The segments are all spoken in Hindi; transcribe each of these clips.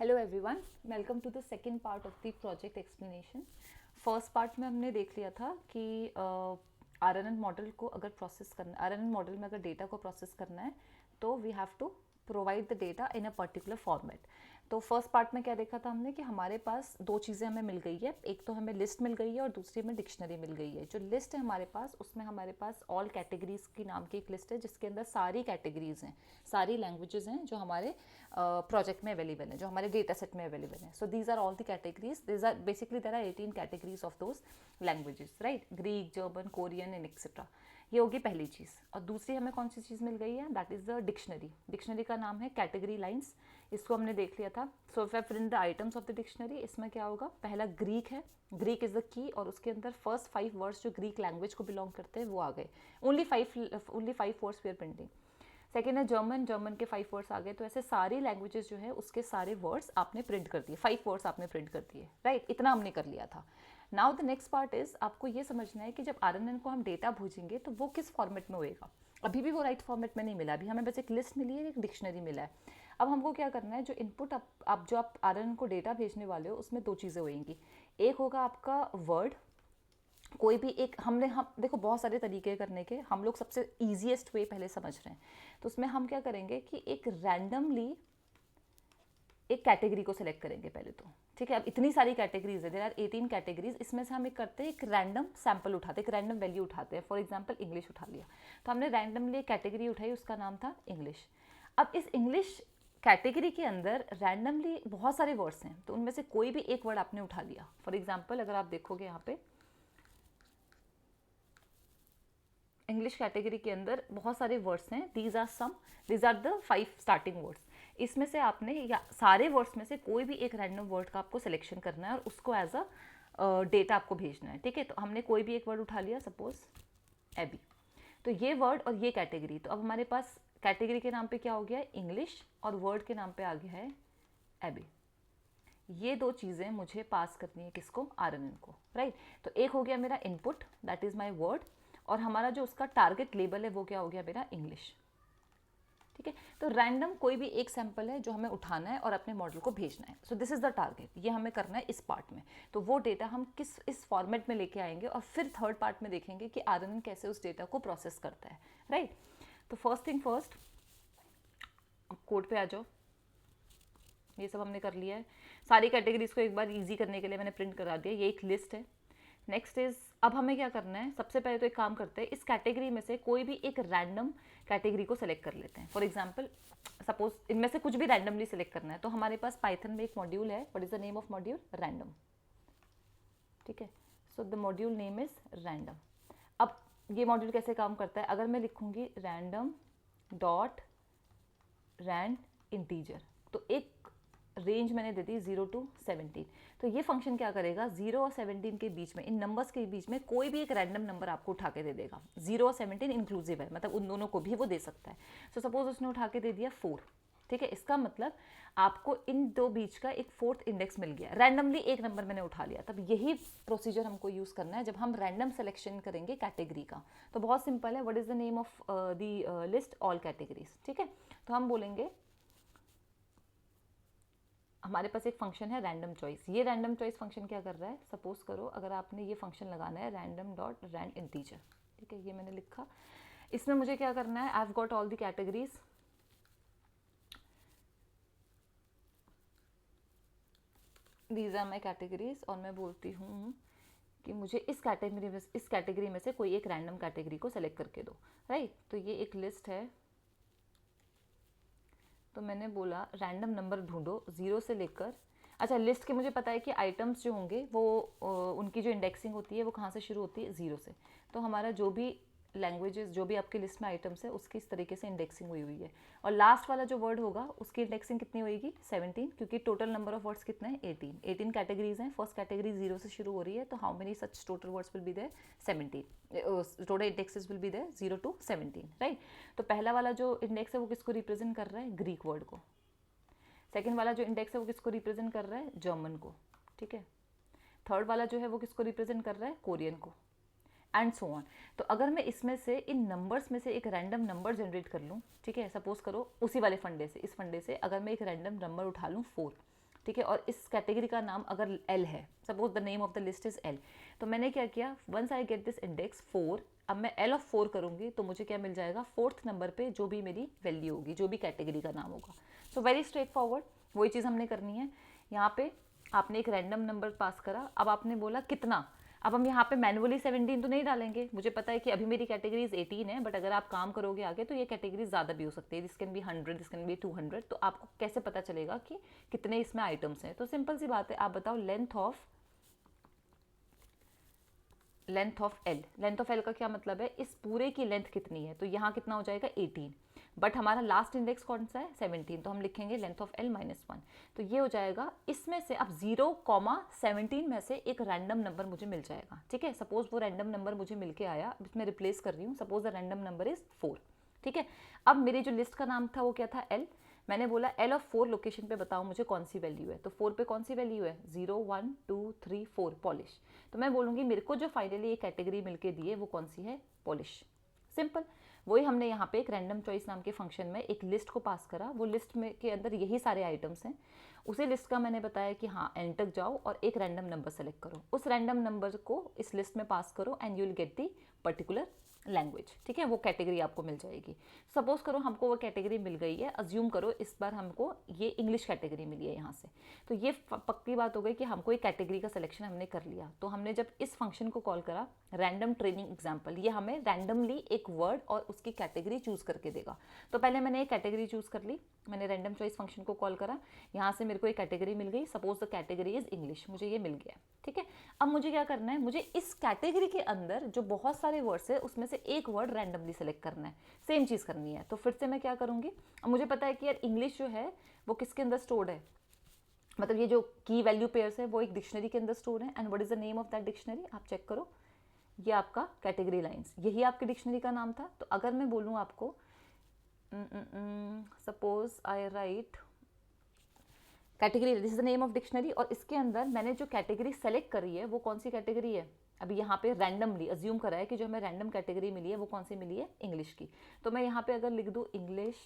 Hello everyone, welcome to the second part of the project explanation. First part में हमने देख लिया था कि आरएनएन मॉडल को अगर प्रोसेस करना, आरएनएन मॉडल में अगर डेटा को प्रोसेस करना है तो we have to provide the data in a particular format. तो फर्स्ट पार्ट में क्या देखा था हमने कि हमारे पास दो चीज़ें हमें मिल गई है, एक तो हमें लिस्ट मिल गई है और दूसरी हमें डिक्शनरी मिल गई है। जो लिस्ट है हमारे पास, उसमें हमारे पास ऑल कैटेगरीज की नाम की एक लिस्ट है जिसके अंदर सारी कैटेगरीज हैं, सारी लैंग्वेजेस हैं जो हमारे प्रोजेक्ट में अवेलेबल है, जो हमारे डेटा सेट में अवेलेबल है। So these are all the categories, these are basically there are 18 categories of those languages, right? Greek, German, Korean and etcetera. ये होगी पहली चीज़। और दूसरी हमें कौन सी चीज़ मिल गई है? That is the dictionary. Dictionary का नाम है कैटेगरी लाइन्स। इसको हमने देख लिया था। So if I print the items of the dictionary, इसमें क्या होगा? पहला ग्रीक है, ग्रीक इज द की, और उसके अंदर फर्स्ट 5 वर्ड्स जो ग्रीक लैंग्वेज को बिलोंग करते हैं वो आ गए। Only five words we are printing. Second है जर्मन, जर्मन के 5 वर्ड्स आ गए। तो ऐसे सारी लैंग्वेजेस जो है उसके सारे वर्ड्स आपने प्रिंट कर दिए, 5 वर्ड्स आपने प्रिंट कर दिए, राइट? इतना हमने कर लिया था। Now the next part is, आपको ये समझना है कि जब आरएनएन को हम डेटा भेजेंगे तो वो किस फॉर्मेट में होएगा। अभी भी वो राइट फॉर्मेट में नहीं मिला, अभी हमें बस एक लिस्ट मिली है, एक डिक्शनरी मिला है। अब हमको क्या करना है, जो इनपुट आप जो आप आरएनएन को डेटा भेजने वाले हो उसमें दो चीज़ें होएंगी। एक होगा आपका वर्ड, कोई भी एक, हम देखो बहुत सारे तरीके करने के, हम लोग सबसे ईजीएस्ट वे पहले समझ रहे हैं। तो उसमें हम क्या करेंगे कि एक रैंडमली एक कैटेगरी को सिलेक्ट करेंगे पहले तो, ठीक है? अब इतनी सारी कैटेगरीज है, देयर आर 18 कैटेगरीज। इसमें से हम एक करते हैं, एक रैंडम सैंपल उठाते हैं, एक रैंडम वैल्यू उठाते हैं। फॉर एग्जांपल इंग्लिश उठा लिया, तो हमने रैंडमली एक कैटेगरी उठाई, उसका नाम था इंग्लिश। अब इस इंग्लिश कैटेगरी के अंदर रैंडमली बहुत सारे वर्ड्स हैं, तो उनमें से कोई भी एक वर्ड आपने उठा लिया। फॉर एग्जाम्पल अगर आप देखोगे यहाँ पे इंग्लिश कैटेगरी के अंदर बहुत सारे वर्ड्स हैं, these are the 5 starting words. इसमें से आपने, या सारे वर्ड्स में से कोई भी एक रैंडम वर्ड का आपको सिलेक्शन करना है और उसको एज अ डेटा आपको भेजना है, ठीक है? तो हमने कोई भी एक वर्ड उठा लिया, सपोज एबी। तो ये वर्ड और ये कैटेगरी, तो अब हमारे पास कैटेगरी के नाम पे क्या हो गया है? इंग्लिश, और वर्ड के नाम पे आ गया है एबी। ये दो चीज़ें मुझे पास करनी है किसको? आरएनएन को, राइट? तो एक हो गया मेरा input, that is my word, और हमारा जो उसका टारगेट लेबल है वो क्या हो गया? मेरा इंग्लिश, ठीक है? तो रैंडम कोई भी एक सैंपल है जो हमें उठाना है और अपने मॉडल को भेजना है। So this is the target, ये हमें करना है इस पार्ट में। तो वो डेटा हम इस फॉर्मेट में लेके आएंगे और फिर थर्ड पार्ट में देखेंगे कि आरएनएन कैसे उस डेटा को प्रोसेस करता है, राइट? तो फर्स्ट थिंग फर्स्ट, कोड पे आ जाओ। ये सब हमने कर लिया है। सारी कैटेगरीज को एक बार इजी करने के लिए मैंने प्रिंट करा दिया, ये एक लिस्ट है। नेक्स्ट इज, अब हमें क्या करना है? सबसे पहले तो एक काम करते हैं, इस कैटेगरी में से कोई भी एक रैंडम कैटेगरी को सेलेक्ट कर लेते हैं। फॉर एग्जांपल सपोज इनमें से कुछ भी रैंडमली सेलेक्ट करना है, तो हमारे पास पाइथन में एक मॉड्यूल है, what is the name of module? Random, ठीक है? So the module name is random. अब ये मॉड्यूल कैसे काम करता है? अगर मैं लिखूंगी रैंडम डॉट रैंड इंटीजर, तो एक रेंज मैंने दे दी 0 to 17। तो ये फंक्शन क्या करेगा? 0 और 17 के बीच में, इन नंबर्स के बीच में कोई भी एक रैंडम नंबर आपको उठा के दे देगा। 0 और 17 इंक्लूसिव है, मतलब उन दोनों को भी वो दे सकता है। सो सपोज उसने उठा के दे दिया 4, ठीक है? इसका मतलब आपको इन दो बीच का एक फोर्थ इंडेक्स मिल गया, रैंडमली एक नंबर मैंने उठा लिया। तब यही प्रोसीजर हमको यूज़ करना है जब हम रैंडम सिलेक्शन करेंगे कैटेगरी का। तो बहुत सिंपल है, what is the name of the list? All categories, ठीक है? तो हम बोलेंगे, हमारे पास एक फंक्शन है रैंडम चॉइस। ये रैंडम चॉइस फंक्शन क्या कर रहा है? सपोज करो अगर आपने ये फंक्शन लगाना है रैंडम डॉट रैंड इंटीजर, ठीक है? ये मैंने लिखा। इसमें मुझे क्या करना है? I have got all the categories, these are my categories, और मैं बोलती हूँ कि मुझे इस कैटेगरी में से कोई एक रैंडम कैटेगरी को सेलेक्ट करके दो, राइट? तो ये एक लिस्ट है, तो मैंने बोला रैंडम नंबर ढूंढो 0 से लेकर, अच्छा लिस्ट के मुझे पता है कि आइटम्स जो होंगे वो उनकी जो इंडेक्सिंग होती है वो कहाँ से शुरू होती है? 0 से। तो हमारा जो भी लैंग्वेजेस, जो भी आपकी लिस्ट में आइटम्स है उसकी इस तरीके से इंडेक्सिंग हुई हुई है। और लास्ट वाला जो वर्ड होगा उसकी इंडेक्सिंग कितनी होगी? 17, क्योंकि टोटल नंबर ऑफ वर्ड्स कितने हैं? 18 कैटेगरीज हैं। फर्स्ट कैटेगरी 0 से शुरू हो रही है, तो how many such total words will be there? 17। Total indexes will be there 0 to 17, right? तो पहला वाला जो इंडेक्स है वो किसको रिप्रेजेंट कर रहा है? ग्रीक वर्ड को। सेकेंड वाला जो इंडेक्स है वो किसको रिप्रेजेंट कर रहा है? जर्मन को, ठीक है? थर्ड वाला जो है वो किसको रिप्रेजेंट कर रहा है? कोरियन को, एंड सो ऑन। तो अगर मैं इसमें से, इन नंबर्स में से एक रैंडम नंबर जनरेट कर लूँ, ठीक है? सपोज करो उसी वाले फंडे से, इस फंडे से अगर मैं एक रैंडम नंबर उठा लूँ 4, ठीक है, और इस कैटेगरी का नाम अगर एल है, suppose the name of the list is L, तो मैंने क्या किया, once I get this index 4, अब मैं एल ऑफ 4 करूँगी तो मुझे क्या मिल जाएगा, 4th नंबर पे जो भी मेरी वैल्यू होगी, जो भी कैटेगरी का नाम होगा। सो वेरी स्ट्रेट फॉरवर्ड, वही चीज़ हमने करनी है। यहाँ पे आपने एक रैंडम नंबर पास करा, अब आपने बोला कितना, अब हम यहाँ पे मैनुअली 17 तो नहीं डालेंगे, मुझे पता है कि अभी मेरी कैटेगरीज 18 है, बट अगर आप काम करोगे आगे तो ये कैटेगरी ज़्यादा भी हो सकती है, this can be 100, this can be 200, तो आपको कैसे पता चलेगा कि कितने इसमें आइटम्स हैं। तो सिंपल सी बात है, आप बताओ length of L, length of L का क्या मतलब है, इस पूरे की लेंथ कितनी है, तो यहाँ कितना हो जाएगा 18, बट हमारा लास्ट इंडेक्स कौन सा है 17, तो हम लिखेंगे लेंथ ऑफ एल -1, तो ये हो जाएगा, इसमें से अब 0,17 में से एक रैंडम नंबर मुझे मिल जाएगा। ठीक है, सपोज वो रैंडम नंबर मुझे मिल के आया, इसमें रिप्लेस कर रही हूँ, suppose the random number is 4। ठीक है, अब मेरी जो लिस्ट का नाम था वो क्या था, एल, मैंने बोला एल ऑफ 4 लोकेशन पे बताओ मुझे कौन सी वैल्यू है, तो 4 पे कौन सी वैल्यू है, 0 1 2 3 4 पॉलिश, तो मैं बोलूँगी मेरे को जो फाइनली ये कैटेगरी मिलके दी है वो कौन सी है, पॉलिश। सिंपल, वही हमने यहाँ पे एक रैंडम चॉइस नाम के फंक्शन में एक लिस्ट को पास करा, वो लिस्ट में के अंदर यही सारे आइटम्स हैं, उसी लिस्ट का मैंने बताया कि हाँ एंड तक जाओ और एक रैंडम नंबर सेलेक्ट करो, उस रैंडम नंबर को इस लिस्ट में पास करो and you will get the particular language. ठीक है, वो कैटेगरी आपको मिल जाएगी। सपोज करो हमको वो कैटेगरी मिल गई है, अज्यूम करो इस बार हमको ये इंग्लिश कैटेगरी मिली है यहाँ से, तो ये पक्की बात हो गई कि हमको एक कैटेगरी का सिलेक्शन हमने कर लिया। तो हमने जब इस फंक्शन को कॉल करा रैंडम ट्रेनिंग एग्जाम्पल, ये हमें रैंडमली एक वर्ड और उसकी कैटेगरी चूज करके देगा। तो पहले मैंने एक कैटेगरी चूज कर ली, मैंने रैंडम चॉइस फंक्शन को कॉल करा, यहाँ से मेरे को एक कैटेगरी मिल गई, suppose the category is English, मुझे ये मिल गया। ठीक है, अब मुझे क्या करना है, मुझे इस कैटेगरी के अंदर जो बहुत सारे वर्ड्स है उसमें से एक वर्ड रैंडमली सेलेक्ट करना है, सेम चीज़ करनी है। तो फिर से मैं क्या करूँगी, अब मुझे पता है कि यार इंग्लिश जो है वो किसके अंदर स्टोर्ड है, मतलब ये जो की वैल्यू पेयर्स है वो एक डिक्शनरी के अंदर स्टोर है, and what is the name of that dictionary, आप चेक करो, ये आपका कैटेगरी लाइंस, यही आपकी डिक्शनरी का नाम था। तो अगर मैं बोलूँ आपको suppose I right category, this is the name of dictionary, और इसके अंदर मैंने जो कैटेगरी सेलेक्ट करी है वो कौन सी कैटेगरी है, अभी यहाँ पे रैंडमली अज्यूम करा है कि जो हमें रैंडम कैटेगरी मिली है वो कौन सी मिली है, इंग्लिश की। तो मैं यहाँ पे अगर लिख दूँ इंग्लिश,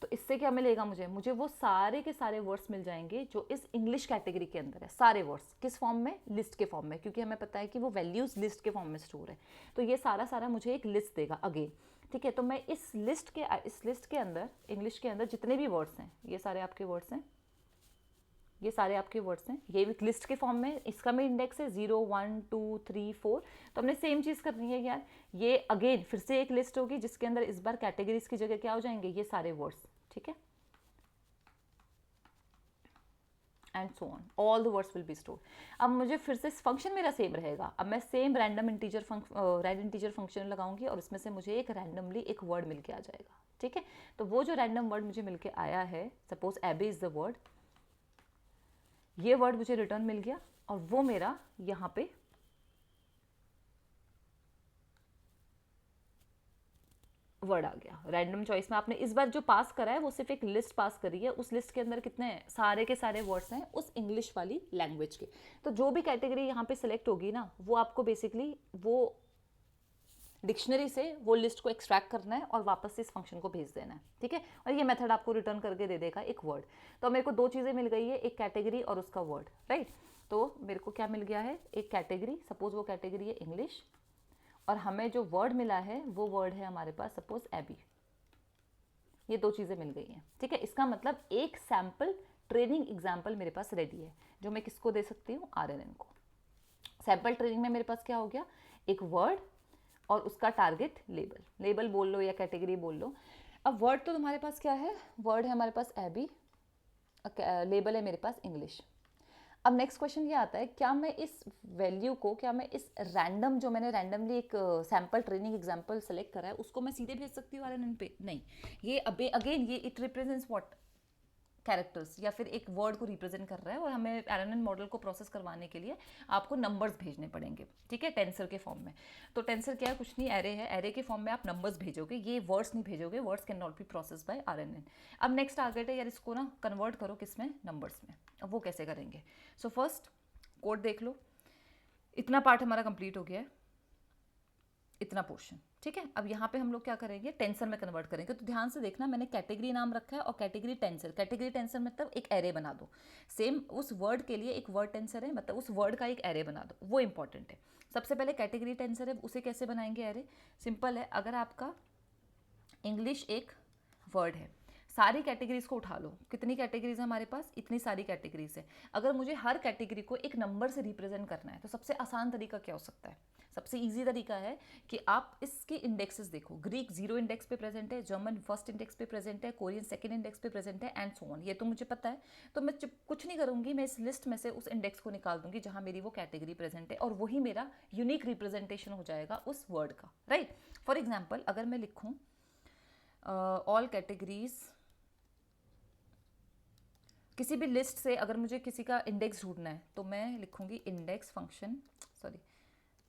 तो इससे क्या मिलेगा मुझे वो सारे के सारे वर्ड्स मिल जाएंगे जो इस इंग्लिश कैटेगरी के अंदर है, सारे वर्ड्स किस फॉर्म में, लिस्ट के फॉर्म में, क्योंकि हमें पता है कि वो वैल्यूज लिस्ट के फॉर्म में स्टोर है। तो ये सारा मुझे एक लिस्ट देगा अगेन। ठीक है, तो मैं इस लिस्ट के अंदर इंग्लिश के अंदर जितने भी वर्ड्स हैं, ये सारे आपके वर्ड्स हैं, ये सारे आपके वर्ड्स हैं, ये भी लिस्ट के फॉर्म में, इसका में इंडेक्स है 0 1 2 3 4। तो हमने सेम चीज़ करनी है यार, ये अगेन फिर से एक लिस्ट होगी जिसके अंदर इस बार कैटेगरीज की जगह क्या हो जाएंगे, ये सारे वर्ड्स। ठीक है, and so on, all the words will B store. अब मुझे फिर से फंक्शन मेरा सेम रहेगा, अब मैं सेम रैंडम इंटीजर फंक्शन लगाऊंगी और इसमें से मुझे एक रैंडमली एक वर्ड मिल के आ जाएगा। ठीक है, तो वो जो रैंडम वर्ड मुझे मिल के आया है, suppose AB is the word, ये वर्ड मुझे रिटर्न मिल गया और वो मेरा यहाँ पे वर्ड आ गया रैंडम चॉइस में। आपने इस बार जो पास करा है वो सिर्फ एक लिस्ट पास करी है, उस लिस्ट के अंदर कितने हैं, सारे के सारे वर्ड्स हैं उस इंग्लिश वाली लैंग्वेज के। तो जो भी कैटेगरी यहाँ पे सिलेक्ट होगी ना, वो आपको बेसिकली वो डिक्शनरी से वो लिस्ट को एक्सट्रैक्ट करना है और वापस से इस फंक्शन को भेज देना है। ठीक है, और ये मेथड आपको रिटर्न करके दे देगा एक वर्ड। तो मेरे को दो चीज़ें मिल गई है, एक कैटेगरी और उसका वर्ड, राइट। तो मेरे को क्या मिल गया है, एक कैटेगरी, सपोज वो कैटेगरी है इंग्लिश, और हमें जो वर्ड मिला है वो वर्ड है हमारे पास सपोज एबी। ये दो चीज़ें मिल गई हैं। ठीक है, इसका मतलब एक सैम्पल ट्रेनिंग एग्जाम्पल मेरे पास रेडी है, जो मैं किसको दे सकती हूँ, RNN को। सैम्पल ट्रेनिंग में मेरे पास क्या हो गया, एक वर्ड और उसका टारगेट लेबल बोल लो या कैटेगरी बोल लो। अब वर्ड तो तुम्हारे पास क्या है, वर्ड है हमारे पास एबी, लेबल है मेरे पास इंग्लिश। अब नेक्स्ट क्वेश्चन ये आता है, क्या मैं इस वैल्यू को, क्या मैं इस रैंडम जो मैंने रैंडमली एक सैम्पल ट्रेनिंग एग्जाम्पल सेलेक्ट करा है उसको मैं सीधे भेज सकती हूँ RNN पे, नहीं। ये अगेन ये इट रिप्रेजेंट्स व्हाट, कैरेक्टर्स, या फिर एक वर्ड को रिप्रेजेंट कर रहा है, और हमें RNN मॉडल को प्रोसेस करवाने के लिए आपको नंबर्स भेजने पड़ेंगे। ठीक है, टेंसर के फॉर्म में। तो टेंसर क्या है, कुछ नहीं, एरे है, एरे के फॉर्म में आप नंबर्स भेजोगे, ये वर्ड्स नहीं भेजोगे, words can not be process by RNN। अब नेक्स्ट टारगेट है यार, इसको ना कन्वर्ट करो किस में, नंबर्स में। अब वो कैसे करेंगे, सो फर्स्ट कोड देख लो, इतना पार्ट हमारा कंप्लीट हो गया है। इतना पोर्शन, ठीक है। अब यहाँ पे हम लोग क्या करेंगे, टेंसर में कन्वर्ट करेंगे। तो ध्यान से देखना, मैंने कैटेगरी नाम रखा है और कैटेगरी टेंसर। कैटेगरी टेंसर मतलब एक एरे बना दो, सेम उस वर्ड के लिए एक वर्ड टेंसर है, मतलब उस वर्ड का एक एरे बना दो, वो इंपॉर्टेंट है। सबसे पहले कैटेगरी टेंसर है, उसे कैसे बनाएंगे एरे? सिंपल है, अगर आपका इंग्लिश एक वर्ड है, सारी कैटेगरीज को उठा लो। कितनी कैटेगरीज है हमारे पास? इतनी सारी कैटेगरीज है। अगर मुझे हर कैटेगरी को एक नंबर से रिप्रेजेंट करना है तो सबसे आसान तरीका क्या हो सकता है? सबसे इजी तरीका है कि आप इसके इंडेक्सेस देखो। ग्रीक 0 इंडेक्स पे प्रेजेंट है, जर्मन 1st इंडेक्स पे प्रेजेंट है, कोरियन 2nd इंडेक्स पे प्रेजेंट है, एंड सो ऑन। ये तो मुझे पता है, तो मैं कुछ नहीं करूंगी, मैं इस लिस्ट में से उस इंडेक्स को निकाल दूंगी जहां मेरी वो कैटेगरी प्रेजेंट है, और वही मेरा यूनिक रिप्रेजेंटेशन हो जाएगा उस वर्ड का, राइट। फॉर एग्जाम्पल, अगर मैं लिखूँ ऑल कैटेगरीज, किसी भी लिस्ट से अगर मुझे किसी का इंडेक्स ढूंढना है तो मैं लिखूंगी इंडेक्स फंक्शन, सॉरी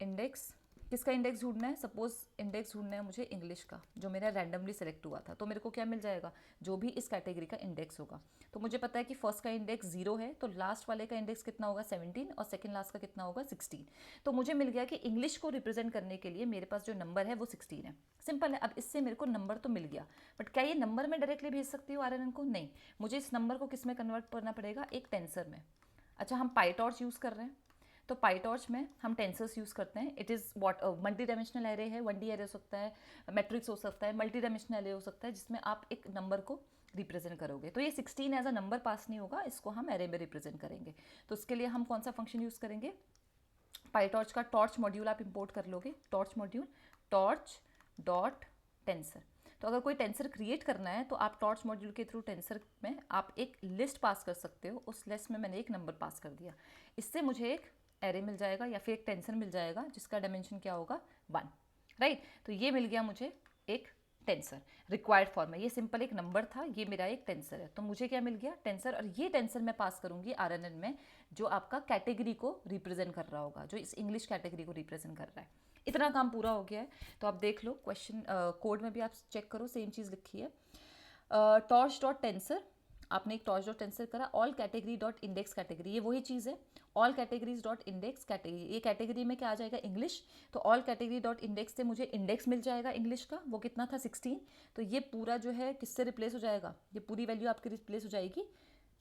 इंडेक्स, किसका इंडेक्स ढूंढना है? सपोज इंडेक्स ढूंढना है मुझे इंग्लिश का, जो मेरा रैंडमली सेलेक्ट हुआ था। तो मेरे को क्या मिल जाएगा? जो भी इस कैटेगरी का इंडेक्स होगा। तो मुझे पता है कि फर्स्ट का इंडेक्स 0 है, तो लास्ट वाले का इंडेक्स कितना होगा? 17, और सेकंड लास्ट का कितना होगा? 16। तो मुझे मिल गया कि इंग्लिश को रिप्रेजेंट करने के लिए मेरे पास जो नंबर है वो 16 है। सिंपल है। अब इससे मेरे को नंबर तो मिल गया, बट क्या ये नंबर में डायरेक्टली भेज सकती हूँ आरएनएन को? नहीं, मुझे इस नंबर को किस में कन्वर्ट करना पड़ेगा? एक टेंसर में। अच्छा, हम पाईटॉर्च यूज़ कर रहे हैं, तो पाईटॉर्च में हम टेंसर्स यूज़ करते हैं। It is what multi dimensional array है, 1D एरे हो सकता है, मैट्रिक्स हो सकता है, मल्टी डायमेंशनल एरे हो सकता है, जिसमें आप एक नंबर को रिप्रेजेंट करोगे। तो ये 16 एज अ नंबर पास नहीं होगा, इसको हम एरे में रिप्रेजेंट करेंगे। तो उसके लिए हम कौन सा फंक्शन यूज़ करेंगे? पाईटॉर्च का टॉर्च मॉड्यूल आप इंपोर्ट कर लोगे। Torch module torch dot tensor. तो अगर कोई टेंसर क्रिएट करना है तो आप टॉर्च मॉड्यूल के थ्रू टेंसर में आप एक लिस्ट पास कर सकते हो। उस लिस्ट में मैंने एक नंबर पास कर दिया, इससे मुझे एक एरे मिल जाएगा या फिर एक टेंसर मिल जाएगा जिसका डायमेंशन क्या होगा? 1, राइट। तो ये मिल गया मुझे एक टेंसर रिक्वायर्ड फॉर्म में। ये सिंपल एक नंबर था, ये मेरा एक टेंसर है, तो मुझे क्या मिल गया? टेंसर। और ये टेंसर मैं पास करूंगी आरएनएन में, जो आपका कैटेगरी को रिप्रेजेंट कर रहा होगा, जो इस इंग्लिश कैटेगरी को रिप्रेजेंट कर रहा है। इतना काम पूरा हो गया है। तो आप देख लो क्वेश्चन कोड में भी आप चेक करो, सेम चीज़ लिखी है। टॉर्च डॉट टेंसर, आपने एक टॉर्च डॉट टेंसर करा। All category dot index category, ये वही चीज़ है। All categories dot index category, ये कैटेगरी में क्या आ जाएगा? इंग्लिश। तो ऑल कैटेगरी डॉट इंडेक्स से मुझे इंडेक्स मिल जाएगा इंग्लिश का, वो कितना था? 16। तो ये पूरा जो है किससे रिप्लेस हो जाएगा? ये पूरी वैल्यू आपकी रिप्लेस हो जाएगी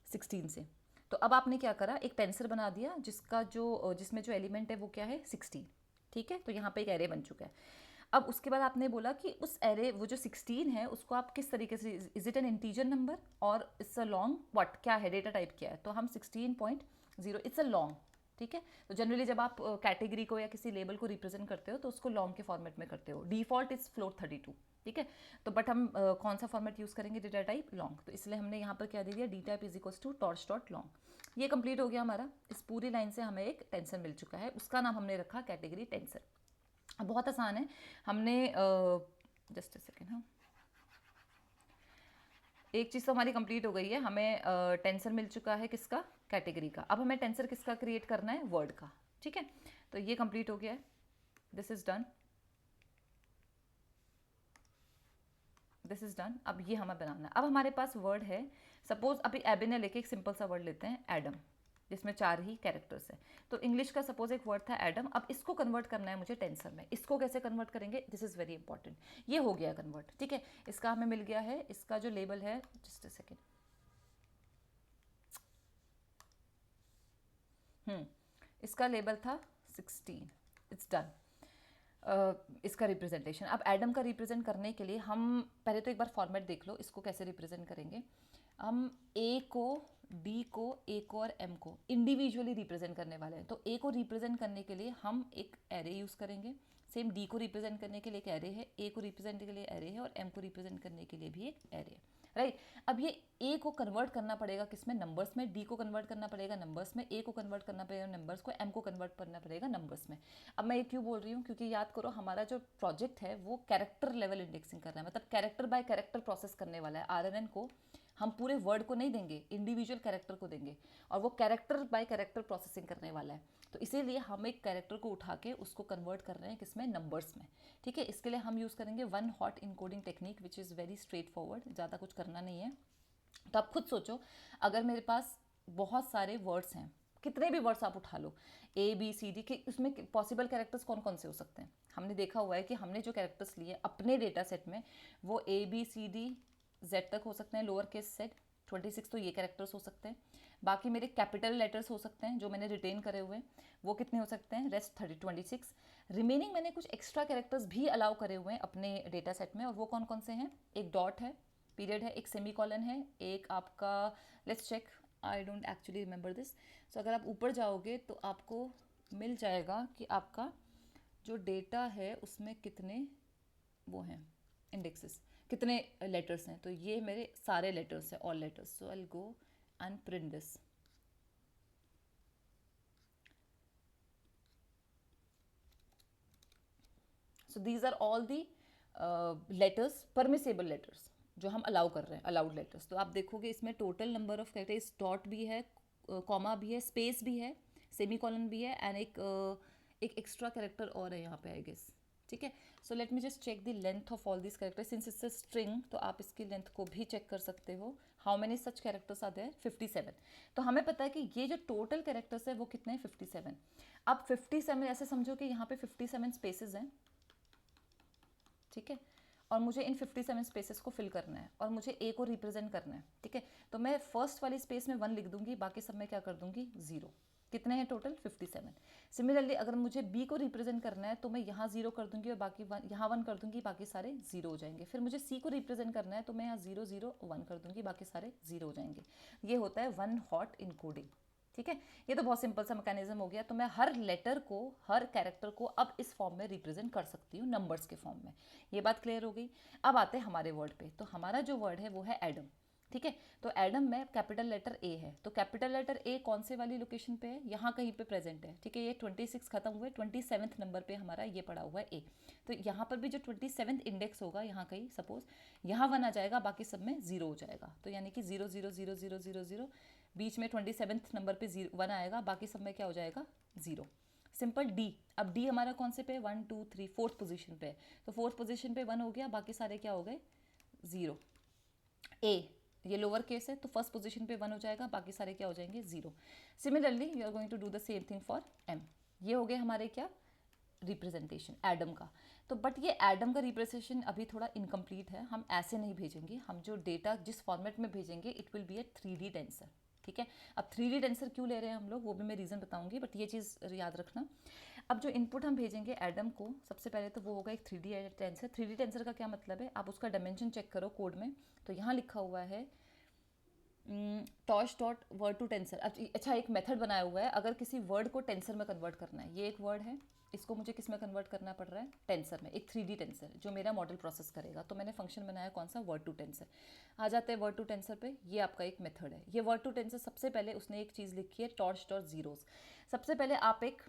16 से। तो अब आपने क्या करा? एक टेंसर बना दिया जिसमें जो एलिमेंट है वो क्या है? 16, ठीक है। तो यहाँ पे एक एरे बन चुका है। अब उसके बाद आपने बोला कि उस एरे, वो जो 16 है, उसको आप किस तरीके से, is it N integer number और इट्स अ लॉन्ग व्हाट, क्या है डेटा टाइप क्या है? तो हम 16.0, इट्स अ लॉन्ग, ठीक है। तो जनरली जब आप कैटेगरी को या किसी लेबल को रिप्रेजेंट करते हो तो उसको लॉन्ग के फॉर्मेट में करते हो। डिफॉल्ट इज फ्लोट 32, ठीक है। तो बट हम कौन सा फॉर्मेट यूज़ करेंगे? Data type long. तो इसलिए हमने यहाँ पर क्या दे दिया? D type is equals to torch dot long. ये कंप्लीट हो गया हमारा। इस पूरी लाइन से हमें एक टेंसर मिल चुका है, उसका नाम हमने रखा कैटेगरी टेंसर। अब बहुत आसान है, हमने जस्ट अ सेकेंड, हाँ, एक चीज़ तो हमारी कंप्लीट हो गई है। हमें टेंसर मिल चुका है किसका? कैटेगरी का। अब हमें टेंसर किसका क्रिएट करना है? वर्ड का, ठीक है। तो ये कंप्लीट हो गया है, this is done, this is done. अब ये हमें बनाना है। अब हमारे पास वर्ड है, सपोज अभी एबिन ने लेके एक सिंपल सा वर्ड लेते हैं एडम, जिसमें 4 ही कैरेक्टर्स है। तो इंग्लिश का सपोज एक वर्ड था एडम, अब इसको कन्वर्ट करना है मुझे टेंसर में। इसको कैसे कन्वर्ट करेंगे? This is very important. ये हो गया कन्वर्ट, ठीक है। इसका हमें मिल गया है, इसका जो लेबल है, जस्ट अ सेकेंड, इसका लेबल था 16, इट्स डन। इसका रिप्रेजेंटेशन, अब एडम का रिप्रेजेंट करने के लिए हम पहले तो एक बार फॉर्मेट देख लो, इसको कैसे रिप्रेजेंट करेंगे। हम ए को, डी को, ए को और एम को इंडिविजुअली रिप्रेजेंट करने वाले हैं। तो ए को रिप्रेजेंट करने के लिए हम एक एरे यूज़ करेंगे, सेम डी को रिप्रेजेंट करने के लिए एक एरे है, ए को रिप्रेजेंट के लिए एरे है, और एम को रिप्रेजेंट करने के लिए भी एक एरे है, राइट। अब ये ए को कन्वर्ट करना पड़ेगा किसमें? नंबर्स में। डी को कन्वर्ट करना पड़ेगा नंबर्स में, ए को कन्वर्ट करना पड़ेगा नंबर्स को, एम को कन्वर्ट करना पड़ेगा नंबर्स में। अब मैं ये क्यों बोल रही हूँ? क्योंकि याद करो हमारा जो प्रोजेक्ट है वो कैरेक्टर लेवल इंडेक्सिंग कर रहा है, मतलब कैरेक्टर बाय कैरेक्टर प्रोसेस करने वाला है। आरएनएन को हम पूरे वर्ड को नहीं देंगे, इंडिविजुअल कैरेक्टर को देंगे, और वो कैरेक्टर बाय कैरेक्टर प्रोसेसिंग करने वाला है। तो इसीलिए हम एक कैरेक्टर को उठा के उसको कन्वर्ट कर रहे हैं किसमें? नंबर्स में, ठीक है। इसके लिए हम यूज़ करेंगे one hot encoding technique, which is very straight forward, ज़्यादा कुछ करना नहीं है। तो आप खुद सोचो, अगर मेरे पास बहुत सारे वर्ड्स हैं कितने भी वर्ड्स आप उठा लो, ABCD के, उसमें पॉसिबल कैरेक्टर्स कौन कौन से हो सकते हैं? हमने देखा हुआ है कि हमने जो कैरेक्टर्स लिए अपने डेटा सेट में वो ABCD Z तक हो सकते हैं, लोअर केस Z, 26 तो ये कैरेक्टर्स हो सकते हैं। बाकी मेरे कैपिटल लेटर्स हो सकते हैं जो मैंने रिटेन करे हुए हैं, वो कितने हो सकते हैं? रेस्ट 26। रिमेनिंग मैंने कुछ एक्स्ट्रा कैरेक्टर्स भी अलाउ करे हुए हैं अपने डेटा सेट में, और वो कौन कौन से हैं? एक डॉट है, पीरियड है, एक सेमी कॉलन है, एक आपका, let's check, I don't actually remember this. So अगर आप ऊपर जाओगे तो आपको मिल जाएगा कि आपका जो डेटा है उसमें कितने वो हैं इंडेक्सेस, कितने लेटर्स हैं। तो ये मेरे सारे लेटर्स हैं, all letters. So I will go and print this. So these are all the letters, permissible letters जो हम अलाउ कर रहे हैं, अलाउड लेटर्स। तो आप देखोगे इसमें total number of characters, dot भी है, कॉमा भी है, स्पेस भी है, सेमी कॉलन भी है, एंड एक एक्स्ट्रा कैरेक्टर और है यहाँ पे आई गेस। ठीक है, so let me just check the length of all this characters, since it's a string तो आप इसकी लेंथ को भी चेक कर सकते हो। How many such characters are there? 57। तो हमें पता है कि ये जो टोटल कैरेक्टर्स है वो कितने हैं? 57। अब 57 ऐसे समझो कि यहाँ पे 57 स्पेसेस हैं, ठीक है, और मुझे इन 57 स्पेसेस को फिल करना है और मुझे ए को रिप्रेजेंट करना है। ठीक है, तो मैं फर्स्ट वाली स्पेस में 1 लिख दूंगी, बाकी सब में क्या कर दूंगी? 0। कितने हैं टोटल? 57। सिमिलरली अगर मुझे बी को रिप्रेजेंट करना है तो मैं यहाँ 0 कर दूंगी और बाकी 1, यहाँ 1 कर दूंगी, बाकी सारे 0 हो जाएंगे। फिर मुझे सी को रिप्रेजेंट करना है तो मैं यहाँ 0 0 1 कर दूंगी, बाकी सारे 0 हो जाएंगे। ये होता है वन हॉट इनकोडिंग। ठीक है, ये तो बहुत सिंपल सा मैकेनिज्म हो गया। तो मैं हर लेटर को, हर कैरेक्टर को अब इस फॉर्म में रिप्रेजेंट कर सकती हूँ, नंबर्स के फॉर्म में। ये बात क्लियर हो गई। अब आते हैं हमारे वर्ड पे। तो हमारा जो वर्ड है वो है एडम। ठीक है, तो एडम में कैपिटल लेटर ए है, तो कैपिटल लेटर ए कौन से वाली लोकेशन पे है? यहाँ कहीं पे प्रेजेंट है। ठीक है, ये 26 खत्म हुए, 27 नंबर पे हमारा ये पड़ा हुआ है ए। तो यहाँ पर भी जो 27 इंडेक्स होगा, यहाँ कहीं सपोज यहाँ 1 आ जाएगा, बाकी सब में 0 हो जाएगा। तो यानी कि 0 0 0 0 0 0, बीच में 27 नंबर पे 1 आएगा, बाकी सब में क्या हो जाएगा? 0। सिंपल। डी, अब डी हमारा कौन से पे? 1 2 3 फोर्थ पोजीशन पे है, तो फोर्थ पोजीशन पे 1 हो गया, बाकी सारे क्या हो गए? 0। ए, ये लोअर केस है तो फर्स्ट पोजीशन पे 1 हो जाएगा, बाकी सारे क्या हो जाएंगे? 0। Similarly you are going to do the same thing for M. ये हो गए हमारे क्या? रिप्रेजेंटेशन एडम का। तो बट ये एडम का रिप्रेजेंटेशन अभी थोड़ा इनकम्प्लीट है, हम ऐसे नहीं भेजेंगे। हम जो डेटा जिस फॉर्मेट में भेजेंगे it will be A 3D tensor. ठीक है, अब 3D टेंसर क्यों ले रहे हैं हम लोग, वो भी मैं रीज़न बताऊंगी, बट ये चीज़ याद रखना। अब जो इनपुट हम भेजेंगे एडम को, सबसे पहले तो वो होगा एक 3D टेंसर। 3D टेंसर का क्या मतलब है? आप उसका डायमेंशन चेक करो कोड में, तो यहाँ लिखा हुआ है टॉश डॉट वर्ड टू टेंसर। अच्छा, एक मेथड बनाया हुआ है अगर किसी वर्ड को टेंसर में कन्वर्ट करना है। ये एक वर्ड है, इसको मुझे किस में कन्वर्ट करना पड़ रहा है? टेंसर में, एक 3D टेंसर जो मेरा मॉडल प्रोसेस करेगा। तो मैंने फंक्शन बनाया कौन सा? Word to tensor. आ जाते हैं वर्ड टू टेंसर पे। ये आपका एक मेथड है। ये वर्ड टू टेंसर, सबसे पहले उसने एक चीज़ लिखी है, टॉर्च डॉट जीरोस। सबसे पहले आप एक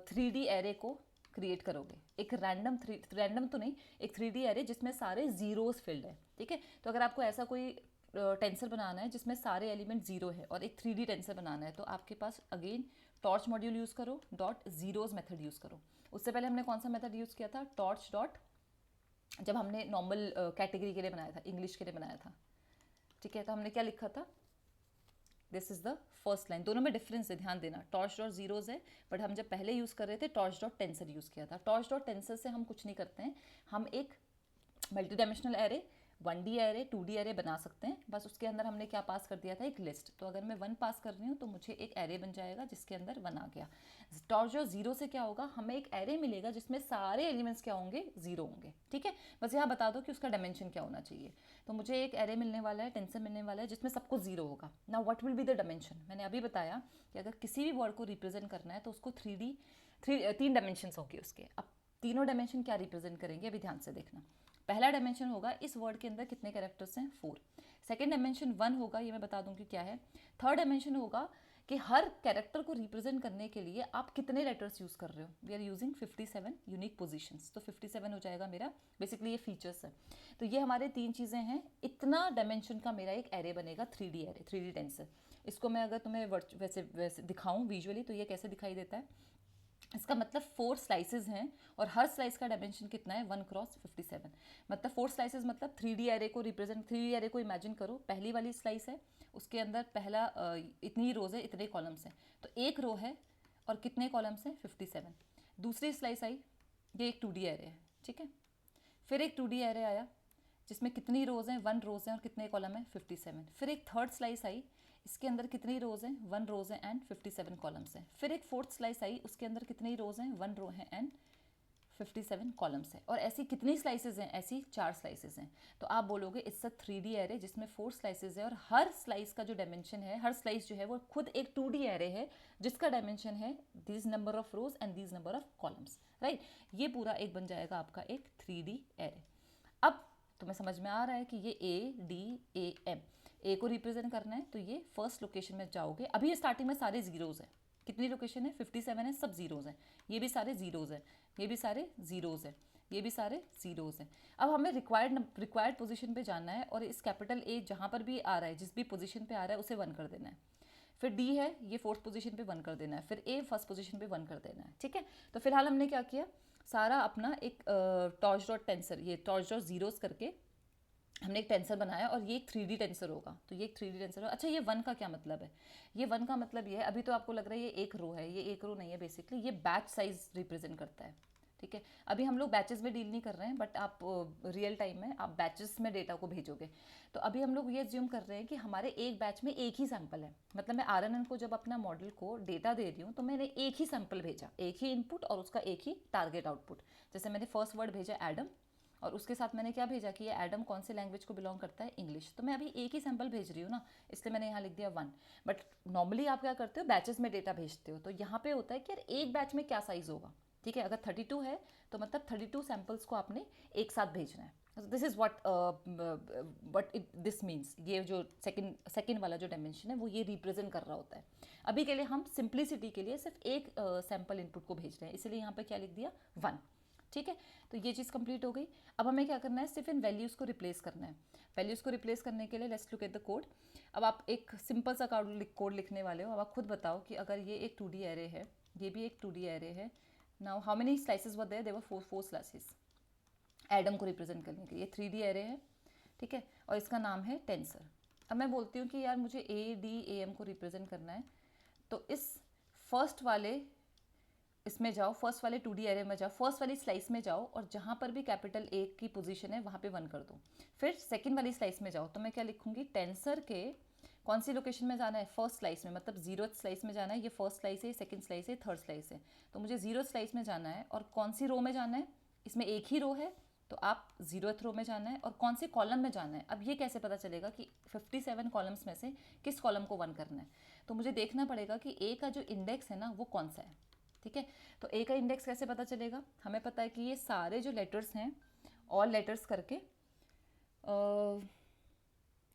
3D एरे को क्रिएट करोगे, एक रैंडम तो नहीं, एक 3D एरे जिसमें सारे जीरोस फिल्ड है। ठीक है, तो अगर आपको ऐसा कोई टेंसर बनाना है जिसमें सारे एलिमेंट 0 है और एक 3D टेंसर बनाना है, तो आपके पास अगेन टॉर्च मॉड्यूल यूज़ करो, डॉट जीरोस मेथड यूज़ करो। उससे पहले हमने कौन सा मेथड यूज़ किया था? टॉर्च डॉट, जब हमने नॉर्मल कैटेगरी के लिए बनाया था, इंग्लिश के लिए बनाया था। ठीक है, तो हमने क्या लिखा था? This is the first line. दोनों में डिफरेंस है, ध्यान देना। टॉर्च डॉट जीरोज है, बट हम जब पहले यूज़ कर रहे थे टॉर्च डॉट टेंसर यूज़ किया था। टॉर्च डॉट टेंसर से हम कुछ नहीं करते हैं, हम एक multi dimensional array, 1D array, 2D array बना सकते हैं। बस उसके अंदर हमने क्या पास कर दिया था? एक लिस्ट। तो अगर मैं 1 पास कर रही हूँ तो मुझे एक एरे बन जाएगा जिसके अंदर 1 आ गया। टॉर्च डॉट जीरो से क्या होगा? हमें एक एरे मिलेगा जिसमें सारे एलिमेंट्स क्या होंगे? 0 होंगे। ठीक है, बस यहाँ बता दो कि उसका डायमेंशन क्या होना चाहिए। तो मुझे एक एरे मिलने वाला है, टेंसर मिलने वाला है जिसमें सबको 0 होगा। Now what will be the dimension? मैंने अभी बताया कि अगर किसी भी वर्ड को रिप्रेजेंट करना है तो उसको 3 डायमेंशंस होंगे उसके। अब तीनों डायमेंशन क्या रिप्रेजेंट करेंगे, अभी ध्यान से देखना। पहला डायमेंशन होगा इस वर्ड के अंदर कितने कैरेक्टर्स हैं? 4। सेकेंड डायमेंशन 1 होगा, ये मैं बता दूंगी क्या है। थर्ड डायमेंशन होगा कि हर कैरेक्टर को रिप्रेजेंट करने के लिए आप कितने लेटर्स यूज़ कर रहे हो। We are using 57 unique positions, तो 57 हो जाएगा मेरा। बेसिकली ये फीचर्स है। तो ये हमारे 3 चीज़ें हैं। इतना डायमेंशन का मेरा एक एरे बनेगा, 3D एरे, 3D टेंसर। इसको मैं अगर तुम्हें वैसे दिखाऊं विजुअली, तो ये कैसे दिखाई देता है? इसका मतलब 4 स्लाइसेस हैं और हर स्लाइस का डायमेंशन कितना है 1 क्रॉस 57। मतलब 4 स्लाइसेस मतलब 3D एरे को रिप्रेजेंट, 3D एरे को इमेजिन करो, पहली वाली स्लाइस है उसके अंदर पहला इतनी रोज है, इतने कॉलम्स हैं, तो एक रो है और कितने कॉलम्स हैं 57। दूसरी स्लाइस आई, ये एक 2D एरे है, ठीक है। फिर एक 2D एरे आया जिसमें कितनी रोज हैं 1 रोज हैं और कितने कॉलम है 57। फिर एक थर्ड स्लाइस आई, इसके अंदर कितनी रोज हैं 1 रोज हैं एंड 57 कॉलम्स हैं। फिर एक फोर्थ स्लाइस आई, उसके अंदर कितनी रोज हैं 1 रो है एंड 57 कॉलम्स है। और ऐसी कितनी स्लाइसेस हैं, ऐसी 4 स्लाइसेस हैं। तो आप बोलोगे इट्स अ 3D एरे जिसमें 4 स्लाइसेस है और हर स्लाइस का जो डायमेंशन है, हर स्लाइस जो है वो खुद एक 2D एरे है जिसका डायमेंशन है this number of rose and this number of columns, right. ये पूरा एक बन जाएगा आपका एक 3D एरे। अब तुम्हें समझ में आ रहा है कि ये ADAM, ए को रिप्रेजेंट करना है तो ये फर्स्ट लोकेशन में जाओगे। अभी ये स्टार्टिंग में सारे जीरोज हैं, कितनी लोकेशन है 57 है, सब जीरोज हैं, ये भी सारे जीरोज हैं, ये भी सारे जीरोज हैं, ये भी सारे जीरोज हैं। अब हमें रिक्वायर्ड पोजीशन पे जाना है और इस कैपिटल ए जहाँ पर भी आ रहा है, जिस भी पोजीशन पे आ रहा है उसे 1 कर देना है। फिर डी है, ये फोर्थ पोजीशन पे 1 कर देना है। फिर ए फर्स्ट पोजीशन पे 1 कर देना है, ठीक है। तो फिलहाल हमने क्या किया, सारा अपना एक टॉर्च डॉट टेंसर, ये टॉर्च डॉट जीरोस करके हमने एक टेंसर बनाया और ये एक 3D टेंसर होगा। तो ये एक 3D टेंसर होगा। अच्छा, ये 1 का क्या मतलब है? ये 1 का मतलब ये है, अभी तो आपको लग रहा है ये एक रो है, ये एक रो नहीं है, बेसिकली ये बैच साइज रिप्रेजेंट करता है, ठीक है। अभी हम लोग बैचेस में डील नहीं कर रहे हैं, बट आप रियल टाइम में आप बैचेस में डेटा को भेजोगे। तो अभी हम लोग ये एज्यूम कर रहे हैं कि हमारे एक बैच में एक ही सैंपल है। मतलब मैं RNN को जब अपना मॉडल को डेटा दे रही हूँ तो मैंने एक ही सैंपल भेजा, एक ही इनपुट और उसका एक ही टारगेट आउटपुट। जैसे मैंने फर्स्ट वर्ड भेजा एडम और उसके साथ मैंने क्या भेजा कि ये एडम कौन से लैंग्वेज को बिलोंग करता है, इंग्लिश। तो मैं अभी एक ही सैंपल भेज रही हूँ ना, इसलिए मैंने यहाँ लिख दिया 1। बट नॉर्मली आप क्या करते हो, बैचेस में डेटा भेजते हो। तो यहाँ पे होता है कि यार एक बैच में क्या साइज होगा, ठीक है। अगर 32 है तो मतलब 32 सैंपल्स को आपने एक साथ भेजना है। This is what it this means. ये जो सेकंड वाला जो डायमेंशन है वो ये रिप्रेजेंट कर रहा होता है। अभी के लिए हम सिंप्लिसिटी के लिए सिर्फ एक सैंपल इनपुट को भेज रहे हैं, इसलिए यहाँ पे क्या लिख दिया 1, ठीक है। तो ये चीज़ कंप्लीट हो गई। अब हमें क्या करना है, सिर्फ इन वैल्यूज़ को रिप्लेस करना है। वैल्यूज़ को रिप्लेस करने के लिए let's look at the code. अब आप एक सिंपल सा कोड लिखने वाले हो। अब आप खुद बताओ कि अगर ये एक 2D एरे है, ये भी एक 2D एरे है। Now how many slices were there, there were 4 slices Adam को रिप्रेजेंट करने के लिए। 3D एरे है, ठीक है, और इसका नाम है टेंसर। अब मैं बोलती हूँ कि यार मुझे ADAM को रिप्रेजेंट करना है, तो इस फर्स्ट वाले इसमें जाओ, फर्स्ट वाले 2D एरे में जाओ, फर्स्ट वाली स्लाइस में जाओ और जहाँ पर भी कैपिटल A की पोजीशन है वहाँ पे 1 कर दो। फिर सेकंड वाली स्लाइस में जाओ, तो मैं क्या लिखूंगी, टेंसर के कौन सी लोकेशन में जाना है, फर्स्ट स्लाइस में, मतलब 0th स्लाइस में जाना है। ये फर्स्ट स्लाइस है, सेकंड स्लाइस है, थर्ड स्लाइस है, तो मुझे 0th स्लाइस में जाना है। और कौन सी रो में जाना है, इसमें एक ही रो है तो आप 0th रो में जाना है। और कौन से कॉलम में जाना है, अब ये कैसे पता चलेगा कि 57 कॉलम्स में से किस कॉलम को 1 करना है। तो मुझे देखना पड़ेगा कि ए का जो इंडेक्स है ना वो कौन सा है, ठीक है। तो ए का इंडेक्स कैसे पता चलेगा, हमें पता है कि ये सारे जो लेटर्स हैं ऑल लेटर्स करके,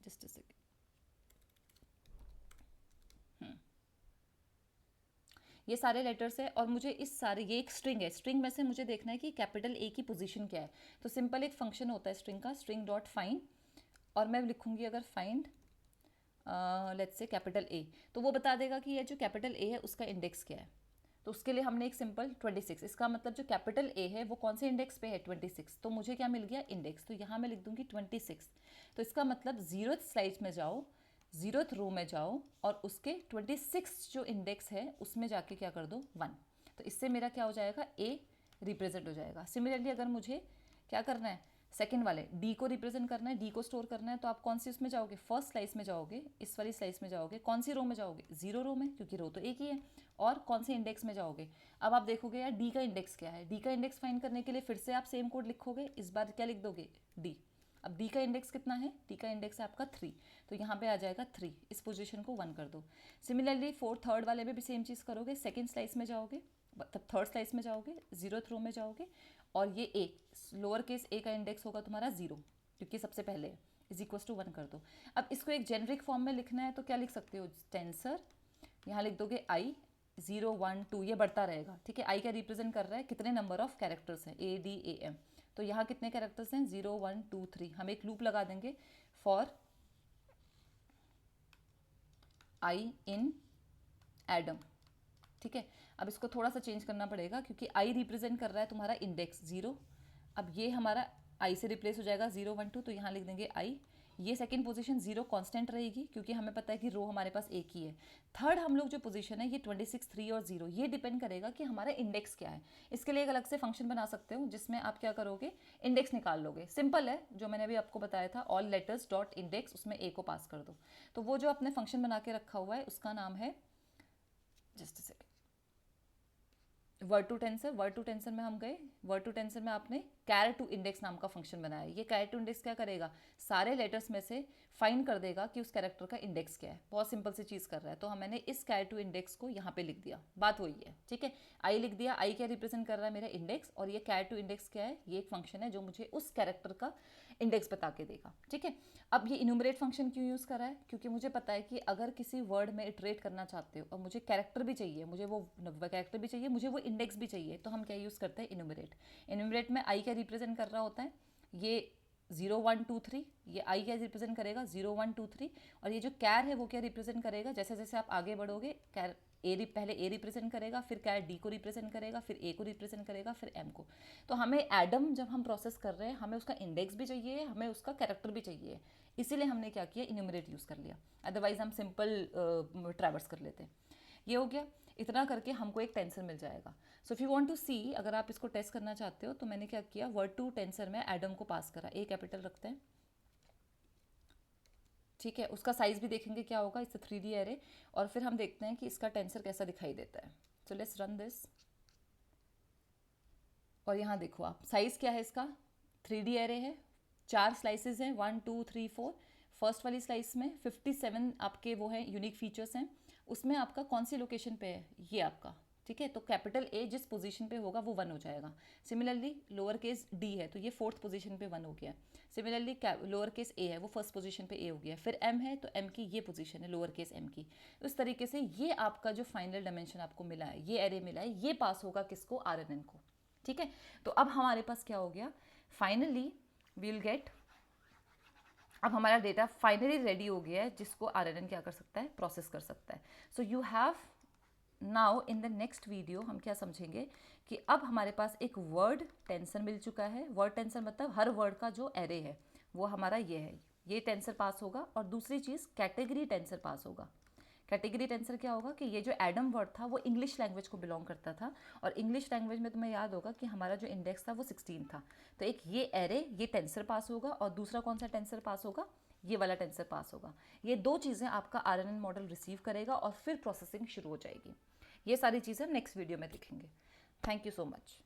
जस्ट अ सेकेंड, ये सारे लेटर्स है और मुझे इस सारे, ये एक स्ट्रिंग है, स्ट्रिंग में से मुझे देखना है कि कैपिटल ए की पोजीशन क्या है। तो सिंपल एक फंक्शन होता है स्ट्रिंग का, स्ट्रिंग डॉट फाइंड, और मैं लिखूंगी अगर find let's say capital A, तो वो बता देगा कि ये जो कैपिटल ए है उसका इंडेक्स क्या है। तो उसके लिए हमने एक सिंपल 26, इसका मतलब जो कैपिटल ए है वो कौन से इंडेक्स पे है 26, तो मुझे क्या मिल गया इंडेक्स। तो यहाँ मैं लिख दूंगी 26। तो इसका मतलब 0th स्लाइड में जाओ, 0th रो में जाओ और उसके 26 जो इंडेक्स है उसमें जाके क्या कर दो 1। तो इससे मेरा क्या हो जाएगा, ए रिप्रेजेंट हो जाएगा। सिमिलरली अगर मुझे क्या करना है, सेकंड वाले डी को रिप्रेजेंट करना है, डी को स्टोर करना है, तो आप कौन सी उसमें जाओगे, फर्स्ट स्लाइस में जाओगे, इस वाली स्लाइस में जाओगे। कौन सी रो में जाओगे, 0 रो में, क्योंकि रो तो एक ही है। और कौन से इंडेक्स में जाओगे, अब आप देखोगे यार डी का इंडेक्स क्या है। डी का इंडेक्स फाइंड करने के लिए फिर से आप सेम कोड लिखोगे, इस बार क्या लिख दोगे डी। अब डी का इंडेक्स कितना है, डी का इंडेक्स है आपका 3, तो यहाँ पे आ जाएगा 3, इस पोजीशन को 1 कर दो। सिमिलरली थर्ड वाले में भी सेम चीज़ करोगे, सेकंड स्लाइस में जाओगे, तब थर्ड स्लाइस में जाओगे, 0th रो में जाओगे और ये ए लोअर केस ए का इंडेक्स होगा तुम्हारा 0, क्योंकि सबसे पहले है, इज इक्वल टू 1 कर दो। अब इसको एक जेनरिक फॉर्म में लिखना है तो क्या लिख सकते हो, टेंसर, यहाँ लिख दोगे आई 0 1 2, ये बढ़ता रहेगा, ठीक है। आई क्या रिप्रेजेंट कर रहा है, कितने नंबर ऑफ कैरेक्टर्स हैं, ADAM, तो यहाँ कितने कैरेक्टर्स हैं 0 1 2 3। हम एक लूप लगा देंगे फॉर आई इन एडम, ठीक है, अब इसको थोड़ा सा चेंज करना पड़ेगा क्योंकि आई रिप्रेजेंट कर रहा है तुम्हारा इंडेक्स 0। अब ये हमारा आई से रिप्लेस हो जाएगा 0 1 2, तो यहाँ लिख देंगे आई। ये सेकंड पोजीशन 0 कांस्टेंट रहेगी क्योंकि हमें पता है कि रो हमारे पास एक ही है। थर्ड हम लोग जो पोजीशन है ये 26 3 और 0, ये डिपेंड करेगा कि हमारा इंडेक्स क्या है। इसके लिए एक अलग से फंक्शन बना सकते हो जिसमें आप क्या करोगे, इंडेक्स निकाल लोगे। सिंपल है, जो मैंने अभी आपको बताया था, ऑल लेटर्स डॉट इंडेक्स, उसमें ए को पास कर दो। तो वो जो आपने फंक्शन बना के रखा हुआ है उसका नाम है, just second, word to tensor. Word to tensor में हम गए, वर्ड टू टेंसर में आपने कैर टू इंडेक्स नाम का फंक्शन बनाया। ये कैर टू इंडेक्स क्या करेगा, सारे लेटर्स में से फाइंड कर देगा कि उस कैरेक्टर का इंडेक्स क्या है। बहुत सिंपल सी चीज़ कर रहा है। तो मैंने इस कैर टू इंडेक्स को यहाँ पे लिख दिया, बात वही है। ठीक है, आई लिख दिया। आई क्या रिप्रेजेंट कर रहा है, मेरा इंडेक्स, और ये कैर टू इंडेक्स क्या है, ये एक फंक्शन है जो मुझे उस कैरेक्टर का इंडेक्स बता के देगा। ठीक है, अब ये इन्यूमरेट फंक्शन क्यों यूज़ करा है, क्योंकि मुझे पता है कि अगर किसी वर्ड में इटरेट करना चाहते हो और मुझे कैरेक्टर भी चाहिए, मुझे वो कैरेक्टर भी चाहिए, मुझे वो इंडेक्स भी चाहिए, तो हम क्या यूज़ करते हैं, इन्यूमरेट। इन्यूमरेट में आई क्या रिप्रेजेंट कर रहा होता है, ये 0 1 2 3, ये आई क्या रिप्रेजेंट करेगा 0 1 2 3, और ये जो कैर है वो क्या रिप्रेजेंट करेगा, जैसे जैसे आप आगे बढ़ोगे कैर पहले ए रिप्रेजेंट करेगा, फिर कैर डी को रिप्रेजेंट करेगा, फिर ए को रिप्रेजेंट करेगा, फिर एम को। तो हमें एडम जब हम प्रोसेस कर रहे हैं, हमें उसका इंडेक्स भी चाहिए, हमें उसका कैरेक्टर भी चाहिए, इसीलिए हमने क्या किया, इन्यूमरेट यूज़ कर लिया। अदरवाइज हम सिंपल ट्रैवर्स कर लेते हैं। ये हो गया, इतना करके हमको एक टेंसर मिल जाएगा। So if you want to see, अगर आप इसको टेस्ट करना चाहते हो, तो मैंने क्या किया, वर्ड टू टेंसर में एडम को पास करा, ए कैपिटल रखते हैं। ठीक है, उसका साइज भी देखेंगे क्या होगा, इससे 3D एरे, और फिर हम देखते हैं कि इसका टेंसर कैसा दिखाई देता है। सो लेट्स रन दिस, और यहाँ देखो आप, साइज क्या है इसका, 3D एरे है, 4 स्लाइसेस हैं, 1 2 3 4। फर्स्ट वाली स्लाइस में 57 आपके वो है यूनिक फीचर्स हैं, उसमें आपका कौन सी लोकेशन पे है, ये आपका। ठीक है, तो कैपिटल ए जिस पोजीशन पे होगा वो 1 हो जाएगा। सिमिलरली लोअर केस डी है तो ये 4th पोजीशन पे 1 हो गया। सिमिलरली लोअर केस ए है, वो फर्स्ट पोजीशन पे ए हो गया। फिर एम है तो एम की ये पोजीशन है, लोअर केस एम की। उस तरीके से ये आपका जो फाइनल डायमेंशन आपको मिला है, ये एरे मिला है, ये पास होगा किसको, RNN को। ठीक है, तो अब हमारे पास क्या हो गया, फाइनली वील गेट, अब हमारा डेटा फाइनली रेडी हो गया है जिसको RNN क्या कर सकता है, प्रोसेस कर सकता है। So you have now in the next video हम क्या समझेंगे कि अब हमारे पास एक वर्ड टेंसर मिल चुका है। वर्ड टेंसर मतलब हर वर्ड का जो एरे है वो हमारा ये है, ये टेंसर पास होगा। और दूसरी चीज़ कैटेगरी टेंसर पास होगा। कैटेगरी टेंसर क्या होगा कि ये जो एडम वर्ड था वो इंग्लिश लैंग्वेज को बिलोंग करता था, और इंग्लिश लैंग्वेज में तुम्हें याद होगा कि हमारा जो इंडेक्स था वो 16 था। तो एक ये एरे, ये टेंसर पास होगा, और दूसरा कौन सा टेंसर पास होगा, ये वाला टेंसर पास होगा। ये दो चीज़ें आपका RNN मॉडल रिसीव करेगा और फिर प्रोसेसिंग शुरू हो जाएगी। ये सारी चीज़ें हम नेक्स्ट वीडियो में देखेंगे। Thank you so much.